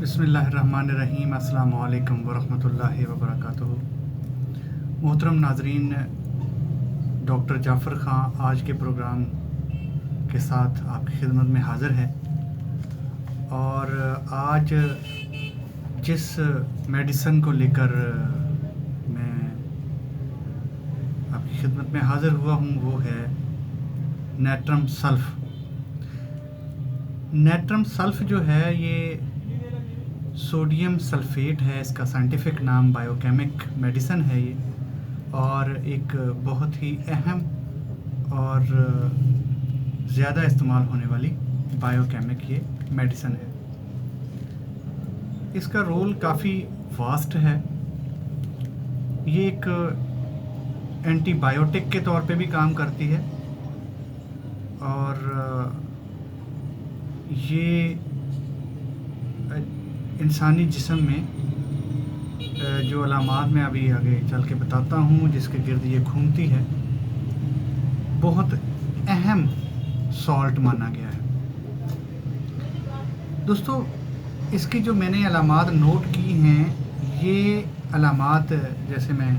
बिस्मिल्लाहिर्रहमानिर्रहीम। अस्सलामु अलैकुम वरहमतुल्लाहि वबरकातुहू। मोहतरम नाजरीन, डॉक्टर जाफ़र ख़ान आज के प्रोग्राम के साथ आपकी खिदमत में हाज़िर है। और आज जिस मेडिसन को लेकर मैं आपकी खिदमत में हाज़िर हुआ हूँ वो है नेट्रम सल्फ़। नेट्रम सल्फ़ जो है ये सोडियम सल्फ़ेट है, इसका साइंटिफिक नाम बायोकेमिक मेडिसन है ये, और एक बहुत ही अहम और ज़्यादा इस्तेमाल होने वाली बायोकेमिक ये मेडिसन है। इसका रोल काफ़ी वास्ट है। ये एक एंटीबायोटिक के तौर पे भी काम करती है, और ये इंसानी जिस्म में जो अलामात मैं अभी आगे चल के बताता हूँ जिसके गिर्द ये घूमती है, बहुत अहम सॉल्ट माना गया है। दोस्तों, इसकी जो मैंने अलामात नोट की हैं, ये अलामात जैसे मैं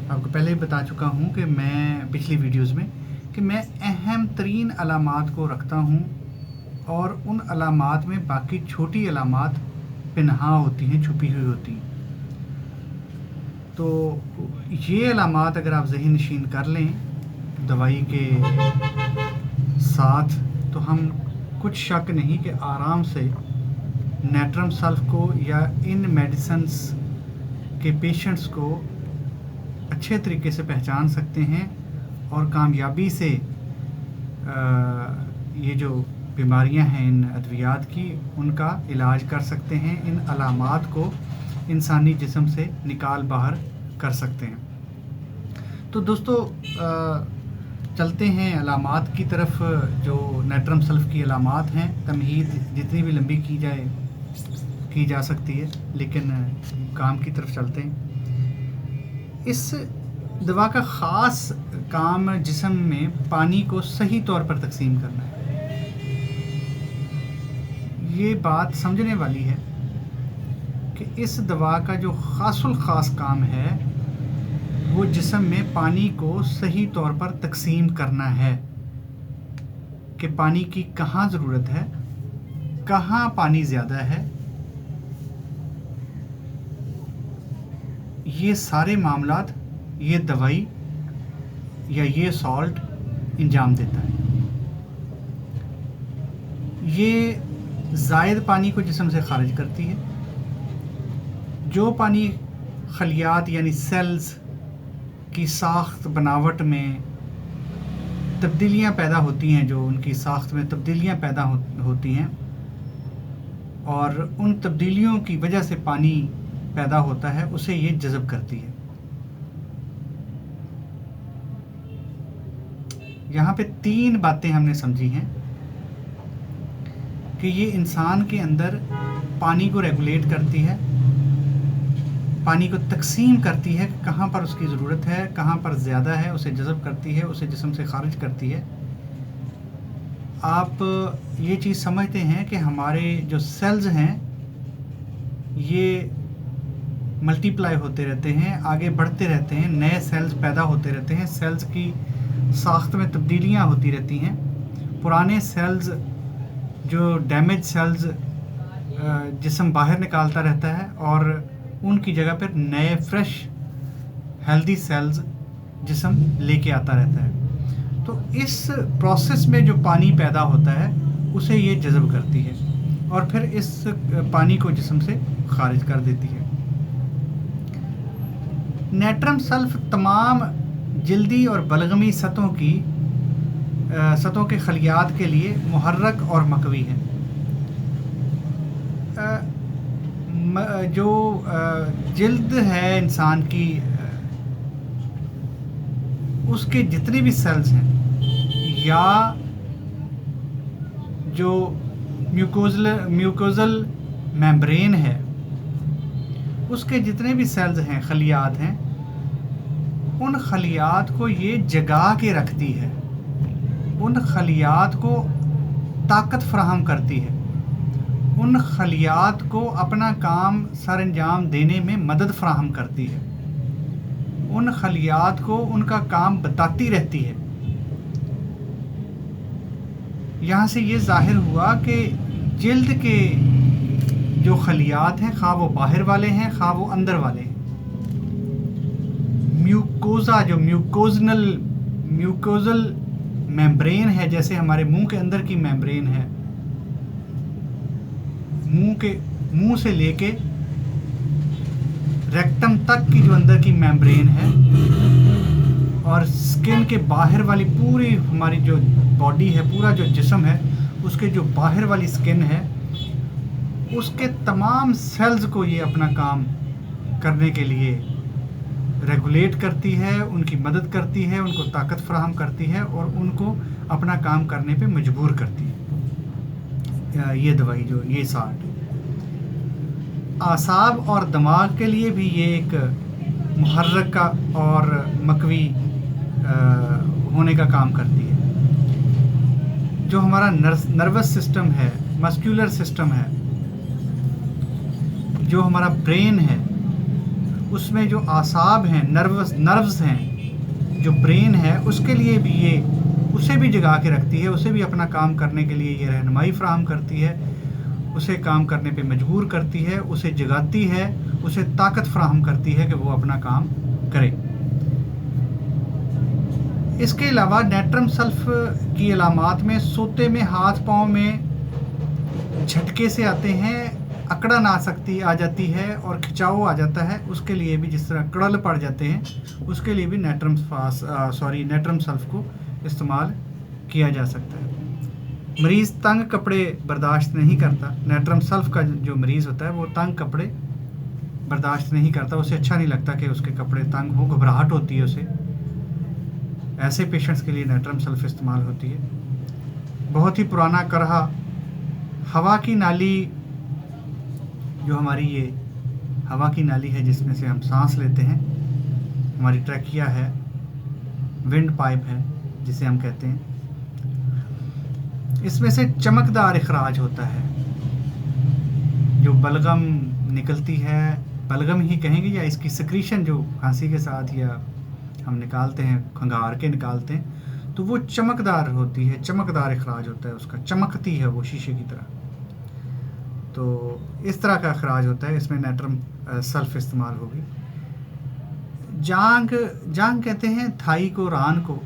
आपको पहले ही बता चुका हूँ कि मैं पिछली वीडियोस में कि मैं अहम तरीन अलामात को रखता हूँ, और उन अलामात में बाकी छोटी अलामात पिन्हा होती हैं, छुपी हुई होती हैं। तो ये अलामात अगर आप ज़हन नशीन कर लें दवाई के साथ, तो हम कुछ शक नहीं कि आराम से नेट्रम सल्फ़ को या इन मेडिसिन्स के पेशेंट्स को अच्छे तरीके से पहचान सकते हैं और कामयाबी से ये जो बीमारियां हैं इन अद्वियात की, उनका इलाज कर सकते हैं। इन अलामात को इंसानी जिस्म से निकाल बाहर कर सकते हैं। तो दोस्तों, चलते हैं अलामात की तरफ। जो नेट्रम सल्फ़ की अलामात हैं, तमहीद जितनी भी लंबी की जा सकती है, लेकिन काम की तरफ चलते हैं। इस दवा का ख़ास काम जिस्म में पानी को सही तौर पर तकसीम करना है। ये बात समझने वाली है कि इस दवा का जो ख़ासुल ख़ास काम है वो जिस्म में पानी को सही तौर पर तकसीम करना है, कि पानी की कहाँ ज़रूरत है, कहाँ पानी ज़्यादा है। ये सारे मामलात ये दवाई या ये सॉल्ट इंजाम देता है। ये ज़ायद पानी को जिस्म से ख़ारिज करती है। जो पानी खलियात यानी सेल्स की साख्त बनावट में तब्दीलियाँ पैदा होती हैं, जो उनकी साख्त में तब्दीलियाँ पैदा होती हैं, और उन तब्दीलियों की वजह से पानी पैदा होता है, उसे ये जज़ब करती है। यहाँ पे 3 बातें हमने समझी हैं कि ये इंसान के अंदर पानी को रेगुलेट करती है, पानी को तकसीम करती है, कहाँ पर उसकी ज़रूरत है, कहाँ पर ज़्यादा है, उसे जज़ब करती है, उसे जिस्म से ख़ारिज करती है। आप ये चीज़ समझते हैं कि हमारे जो सेल्स हैं ये मल्टीप्लाई होते रहते हैं, आगे बढ़ते रहते हैं, नए सेल्स पैदा होते रहते हैं, सेल्स की साख्त में तब्दीलियाँ होती रहती हैं। पुराने सेल्स जो डैमेज सेल्स जिस्म बाहर निकालता रहता है, और उनकी जगह पर नए फ्रेश हेल्दी सेल्स जिस्म लेके आता रहता है। तो इस प्रोसेस में जो पानी पैदा होता है उसे ये जज़ब करती है, और फिर इस पानी को जिस्म से ख़ारिज कर देती है। नेट्रम सल्फ़ तमाम जल्दी और बलगमी सतहों के खलियात के लिए मुहर्रक और मकवी है। जो जल्द है इंसान की, उसके जितने भी सेल्स हैं, या जो म्यूकोजल मेम्ब्रेन है उसके जितने भी सेल्स हैं, खलियात हैं, उन खलियात को ये जगा के रखती है, उन खलियात को ताकत फराहम करती है, उन खलियात को अपना काम सर अंजाम देने में मदद फराहम करती है, उन खलियात को उनका काम बताती रहती है। यहाँ से ये ज़ाहिर हुआ कि जिल्द के जो खलियात हैं, खा वो बाहर वाले हैं खा वो अंदर वाले हैं, म्यूकोज़ा जो म्यूकोजल मेम्ब्रेन है, जैसे हमारे मुंह के अंदर की मेम्ब्रेन है, मुंह से लेके रेक्टम तक की जो अंदर की मेम्ब्रेन है, और स्किन के बाहर वाली पूरी हमारी जो बॉडी है, पूरा जो जिस्म है, उसके जो बाहर वाली स्किन है, उसके तमाम सेल्स को ये अपना काम करने के लिए रेगुलेट करती है, उनकी मदद करती है, उनको ताकत फराहम करती है और उनको अपना काम करने पे मजबूर करती है। ये दवाई जो ये साल्ट आसाब और दिमाग के लिए भी ये एक मुहर्रक का और मकवी होने का काम करती है। जो हमारा नर्वस सिस्टम है, मस्कुलर सिस्टम है, जो हमारा ब्रेन है, उसमें जो आसाब हैं, नर्व्स हैं, जो ब्रेन है, उसके लिए भी ये उसे भी जगा के रखती है, उसे भी अपना काम करने के लिए ये रहनुमाई फराहम करती है, उसे काम करने पे मजबूर करती है, उसे जगाती है, उसे ताकत फराहम करती है कि वो अपना काम करे। इसके अलावा नेट्रम सल्फ की अलामात में सोते में हाथ पाँव में झटके से आते हैं, अकड़न आ जाती है और खिंचाव आ जाता है, उसके लिए भी जिस तरह कड़ल पड़ जाते हैं, उसके लिए भी नेट्रम सल्फ को इस्तेमाल किया जा सकता है। मरीज़ तंग कपड़े बर्दाश्त नहीं करता, नेट्रम सल्फ का जो मरीज़ होता है वो तंग कपड़े बर्दाश्त नहीं करता, उसे अच्छा नहीं लगता कि उसके कपड़े तंग हो, घबराहट होती है उसे, ऐसे पेशेंट्स के लिए नेट्रम सल्फ इस्तेमाल होती है। बहुत ही पुराना करहा, हवा की नाली, जो हमारी ये हवा की नाली है जिसमें से हम सांस लेते हैं, हमारी ट्रैकिया है, विंड पाइप है जिसे हम कहते हैं, इसमें से चमकदार इखराज होता है, जो बलगम निकलती है, बलगम ही कहेंगे, या इसकी सिक्रीशन जो खांसी के साथ या हम निकालते हैं, खंगार के निकालते हैं, तो वो चमकदार होती है, चमकदार इखराज होता है उसका, चमकती है वो शीशे की तरह। तो इस तरह का अखराज होता है, इसमें नेट्रम सल्फ इस्तेमाल होगी। जांग कहते हैं थाई को, रान को,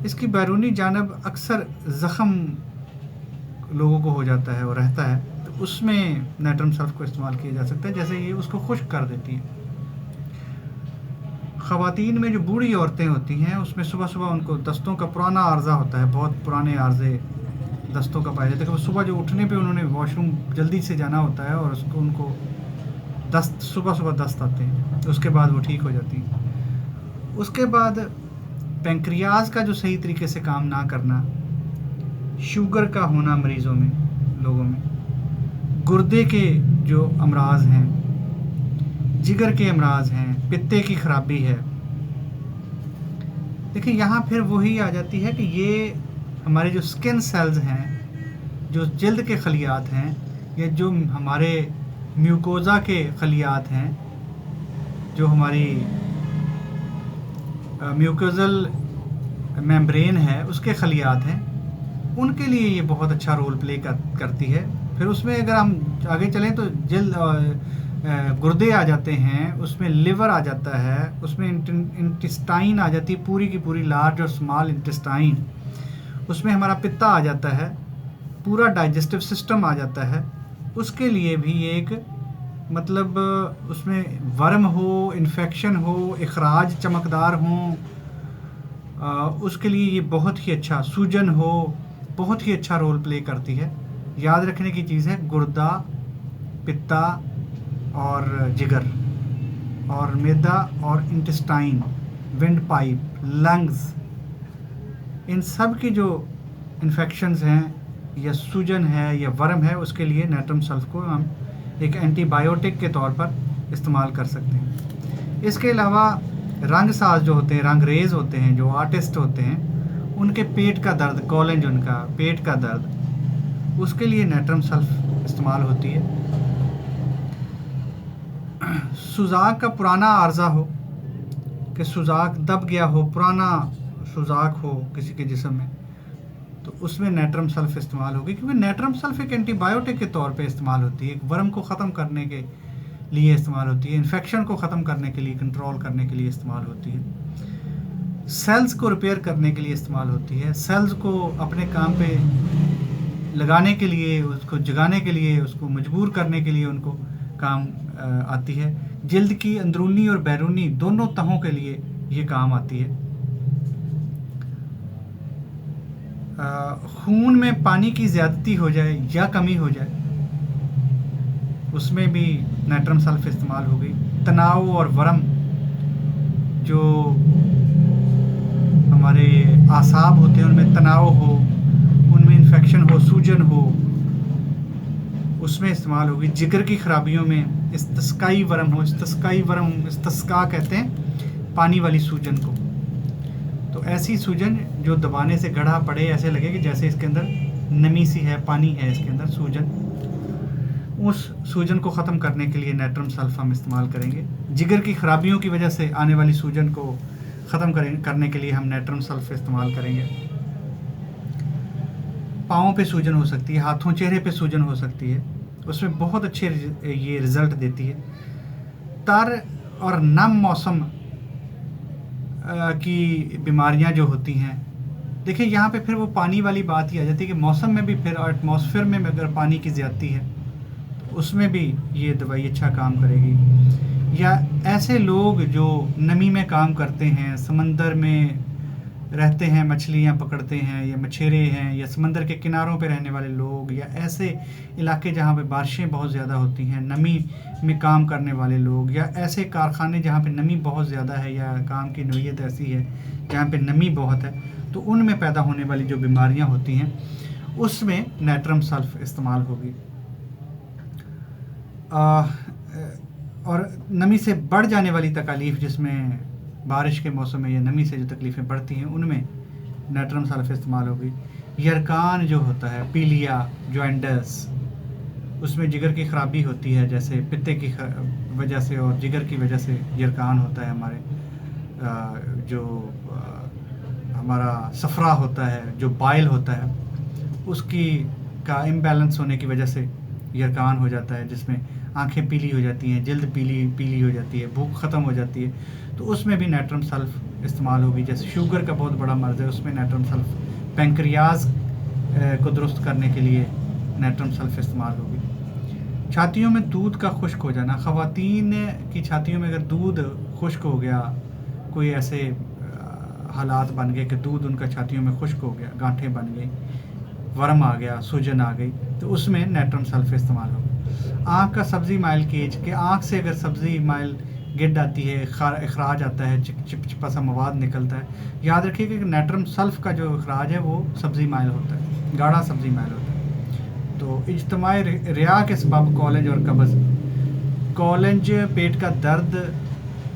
इसकी बैरूनी जानब अक्सर ज़ख़म लोगों को हो जाता है और रहता है, तो उसमें नेट्रम सल्फ को इस्तेमाल किया जा सकता है, जैसे ये उसको खुश्क कर देती है। ख़वातीन में जो बूढ़ी औरतें होती हैं, उसमें सुबह सुबह उनको दस्तों का पुराना आर्जा होता है, बहुत पुराने आर्जे दस्तों का पाया जाता है कि सुबह जो उठने पे उन्होंने वॉशरूम जल्दी से जाना होता है और उनको दस्त सुबह दस्त आते हैं, तो उसके बाद वो ठीक हो जाती हैं। उसके बाद पेंक्रियाज का जो सही तरीके से काम ना करना, शुगर का होना मरीज़ों में, लोगों में, गुर्दे के जो अमराज हैं, जिगर के अमराज हैं, पित्ते की खराबी है। देखिए यहाँ फिर वही आ जाती है कि ये हमारे जो स्किन सेल्स हैं, जो जल्द के खलियात हैं, या जो हमारे म्यूकोज़ा के खलियात हैं, जो हमारी म्यूकोजल मेम्ब्रेन है उसके खलियात हैं, उनके लिए ये बहुत अच्छा रोल प्ले करती है। फिर उसमें अगर हम आगे चलें तो गुर्दे आ जाते हैं, उसमें लिवर आ जाता है, उसमें इंटेस्टाइन आ जाती है, पूरी की पूरी लार्ज और स्मॉल इंटेस्टाइन, उसमें हमारा पित्ता आ जाता है, पूरा डाइजेस्टिव सिस्टम आ जाता है। उसके लिए भी एक मतलब उसमें वर्म हो, इन्फेक्शन हो, इखराज चमकदार हो, उसके लिए ये बहुत ही अच्छा, सूजन हो, बहुत ही अच्छा रोल प्ले करती है। याद रखने की चीज़ है, गुर्दा, पित्ता और जिगर और मैदा और इंटेस्टाइन, विंड पाइप, लंग्स, इन सब की जो इन्फेक्शंस हैं या सूजन है या वर्म है, उसके लिए नेट्रम सल्फ को हम एक एंटीबायोटिक के तौर पर इस्तेमाल कर सकते हैं। इसके अलावा रंग साज जो होते हैं, रंगरेज होते हैं, जो आर्टिस्ट होते हैं, उनके पेट का दर्द, कॉलेज, उनका पेट का दर्द, उसके लिए नेट्रम सल्फ इस्तेमाल होती है। सुजाक का पुराना आर्जा हो कि सुजाक दब गया हो, पुराना सुजाक हो किसी के जिस्म में, तो उसमें नेट्रम सल्फ इस्तेमाल होगी, क्योंकि नेट्रम सल्फ एक एंटीबायोटिक के तौर पे इस्तेमाल होती है, एक वर्म को ख़त्म करने के लिए इस्तेमाल होती है, इन्फेक्शन को ख़त्म करने के लिए, कंट्रोल करने के लिए इस्तेमाल होती है, सेल्स को रिपेयर करने के लिए इस्तेमाल होती है, सेल्स को अपने काम पे लगाने के लिए, उसको जगाने के लिए, उसको मजबूर करने के लिए उनको काम आती है। जल्द की अंदरूनी और बैरूनी दोनों तहों के लिए ये काम आती है। खून में पानी की ज़्यादती हो जाए या कमी हो जाए, उसमें भी नेट्रम सल्फ इस्तेमाल होगी। तनाव और वरम, जो हमारे आसाब होते हैं उनमें तनाव हो, उनमें इन्फेक्शन हो, सूजन हो, उसमें इस्तेमाल होगी। जिगर की खराबियों में इस्तस्काई वरम हो, इस्तस्काई वरम, इस्तस्का कहते हैं पानी वाली सूजन को, तो ऐसी सूजन जो दबाने से गढ़ा पड़े, ऐसे लगे कि जैसे इसके अंदर नमी सी है, पानी है इसके अंदर, सूजन, उस सूजन को ख़त्म करने के लिए नेट्रम सल्फ हम इस्तेमाल करेंगे। जिगर की खराबियों की वजह से आने वाली सूजन को ख़त्म करने के लिए हम नेट्रम सल्फ इस्तेमाल करेंगे। पाँव पे सूजन हो सकती है, हाथों चेहरे पे सूजन हो सकती है, उसमें बहुत अच्छे ये रिज़ल्ट देती है। तर और नम मौसम की बीमारियां जो होती हैं, देखिए यहाँ पे फिर वो पानी वाली बात ही आ जाती है कि मौसम में भी, फिर एटमॉस्फेयर में अगर पानी की ज़्यादती है तो उसमें भी ये दवाई अच्छा काम करेगी। या ऐसे लोग जो नमी में काम करते हैं, समंदर में रहते हैं, मछलियाँ पकड़ते हैं, या मछेरे हैं, या समंदर के किनारों पे रहने वाले लोग, या ऐसे इलाके जहाँ पे बारिशें बहुत ज़्यादा होती हैं, नमी में काम करने वाले लोग, या ऐसे कारखाने जहाँ पे नमी बहुत ज़्यादा है, या काम की नोयत ऐसी है जहाँ पे नमी बहुत है, तो उनमें पैदा होने वाली जो बीमारियाँ होती हैं उसमें नेट्रम सल्फ इस्तेमाल होगी। और नमी से बढ़ जाने वाली तकालीफ, जिसमें बारिश के मौसम में या नमी से जो तकलीफ़ें बढ़ती हैं, उनमें नेट्रम सल्फ इस्तेमाल होगी। यरकान जो होता है, पीलिया, जॉइंटस, उसमें जिगर की ख़राबी होती है, जैसे पित्ते की वजह से और जिगर की वजह से यरकान होता है हमारे, जो हमारा सफ़रा होता है, जो बाइल होता है, उसकी का इम्बैलेंस होने की वजह से यरकान हो जाता है, जिसमें आंखें पीली हो जाती हैं, जल्द पीली हो जाती है, भूख ख़त्म हो जाती है, तो उसमें भी नेट्रम सल्फ इस्तेमाल होगी। जैसे शुगर का बहुत बड़ा मर्ज़ है, उसमें नेट्रम सल्फ, पैंक्रियाज को दुरुस्त करने के लिए नेट्रम सल्फ इस्तेमाल होगी। छातियों में दूध का खुश्क हो जाना, ख़वातीन की छातियों में अगर दूध खुश्क हो गया, कोई ऐसे हालात बन गए कि दूध उनका छातियों में खुश्क हो गया, गांठें बन गई, वर्म आ गया, सूजन आ गई, तो उसमें नेट्रम सल्फ इस्तेमाल होगा। आँख का सब्ज़ी माइल केज, के आँख से अगर सब्ज़ी माइल गिर आती है, अखराज आता है, चिपचिपा सा मवाद निकलता है, याद रखिएगा कि नेट्रम सल्फ का जो अखराज है वो सब्ज़ी माइल होता है, गाढ़ा सब्ज़ी माइल होता है। तो इज्तिमाई रिया के सबब कॉलेज और कब्ज़, कॉलेज पेट का दर्द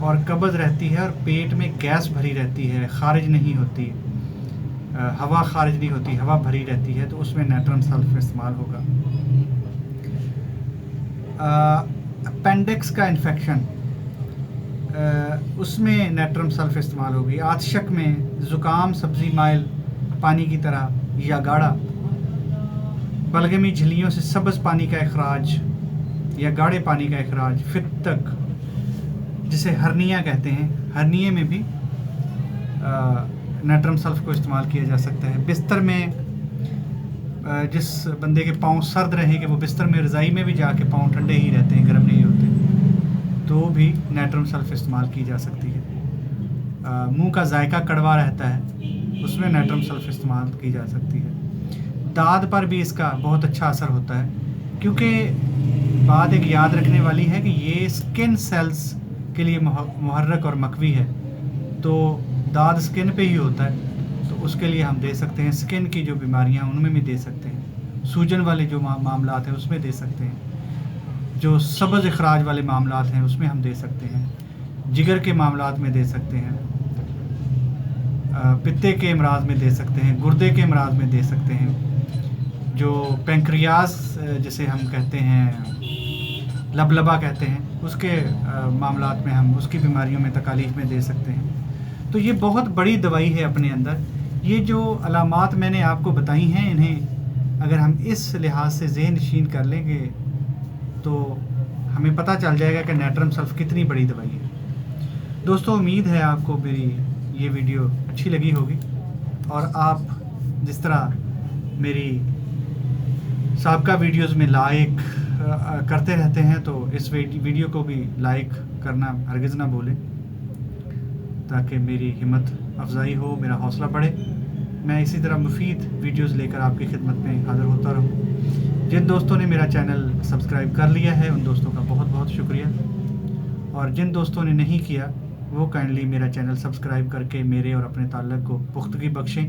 और कब्ज़ रहती है, और पेट में गैस भरी रहती है, खारिज नहीं होती, हवा खारिज नहीं होती, हवा भरी रहती है, तो उसमें नेट्रम सल्फ इस्तेमाल होगा। अपेंडिक्स का इन्फेक्शन, उसमें नेट्रम सल्फ इस्तेमाल होगी। आतशक में, ज़ुकाम सब्ज़ी माइल पानी की तरह या गाढ़ा, बलगमी झिल्लियों से सब्ज़ पानी का अखराज या गाढ़े पानी का अखराज, फितक जिसे हर्निया कहते हैं, हर्निये में भी नेट्रम सल्फ को इस्तेमाल किया जा सकता है। बिस्तर में, जिस बंदे के पाँव सर्द रहे कि वो बिस्तर में, रज़ाई में भी जाके पाँव ठंडे ही रहते हैं, गर्म नहीं होते, तो भी नेट्रम सल्फ इस्तेमाल की जा सकती है। मुंह का जायका कड़वा रहता है, उसमें नेट्रम सल्फ इस्तेमाल की जा सकती है। दाद पर भी इसका बहुत अच्छा असर होता है, क्योंकि बात एक याद रखने वाली है कि ये स्किन सेल्स के लिए मुहर्रक और मकवी है, तो दाद स्किन पे ही होता है, तो उसके लिए हम दे सकते हैं। स्किन की जो बीमारियां उनमें भी दे सकते हैं, सूजन वाले जो मामलात हैं उसमें दे सकते हैं, जो सब्ज़ अखराज वाले मामलात हैं उसमें हम दे सकते हैं, जिगर के मामलात में दे सकते हैं, पित्ते के अमराज में दे सकते हैं, गुर्दे के अमराज में दे सकते हैं, जो पेंक्रियास जिसे हम कहते हैं, लबलबा कहते हैं, उसके मामलात में हम उसकी बीमारियों में तकालीफ में दे सकते हैं। तो ये बहुत बड़ी दवाई है अपने अंदर। ये जो अलामात मैंने आपको बताई हैं, इन्हें अगर हम इस लिहाज से ज़हन नशीन कर लेंगे तो हमें पता चल जाएगा कि नेट्रम सल्फ कितनी बड़ी दवाई है। दोस्तों, उम्मीद है आपको मेरी ये वीडियो अच्छी लगी होगी, और आप जिस तरह मेरी साबका वीडियोस में लाइक करते रहते हैं, तो इस वीडियो को भी लाइक करना हरगिज़ ना भूलें, ताकि मेरी हिम्मत अफजाई हो, मेरा हौसला बढ़े। मैं इसी तरह मुफीद वीडियोस लेकर आपकी खिदमत में हाज़िर होता रहूँ। जिन दोस्तों ने मेरा चैनल सब्सक्राइब कर लिया है, उन दोस्तों का बहुत बहुत शुक्रिया, और जिन दोस्तों ने नहीं किया वो काइंडली मेरा चैनल सब्सक्राइब करके मेरे और अपने ताल्लुक़ को पुख्तगी बख्शें,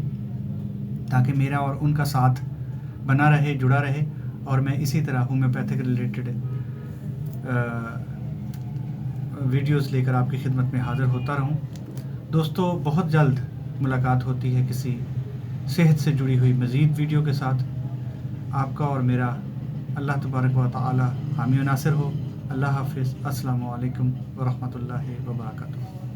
ताकि मेरा और उनका साथ बना रहे, जुड़ा रहे, और मैं इसी तरह होम्योपैथिक रिलेटेड वीडियोस लेकर आपकी खिदमत में हाज़िर होता रहूं। दोस्तों, बहुत जल्द मुलाकात होती है किसी सेहत से जुड़ी हुई मज़ीद वीडियो के साथ। आपका और मेरा अल्लाह तबारक व तआला हामी व नासिर हो। अल्लाह हाफ़िज़। अस्सलामु अलैकुम व रहमतुल्लाहि व बरकातुहू।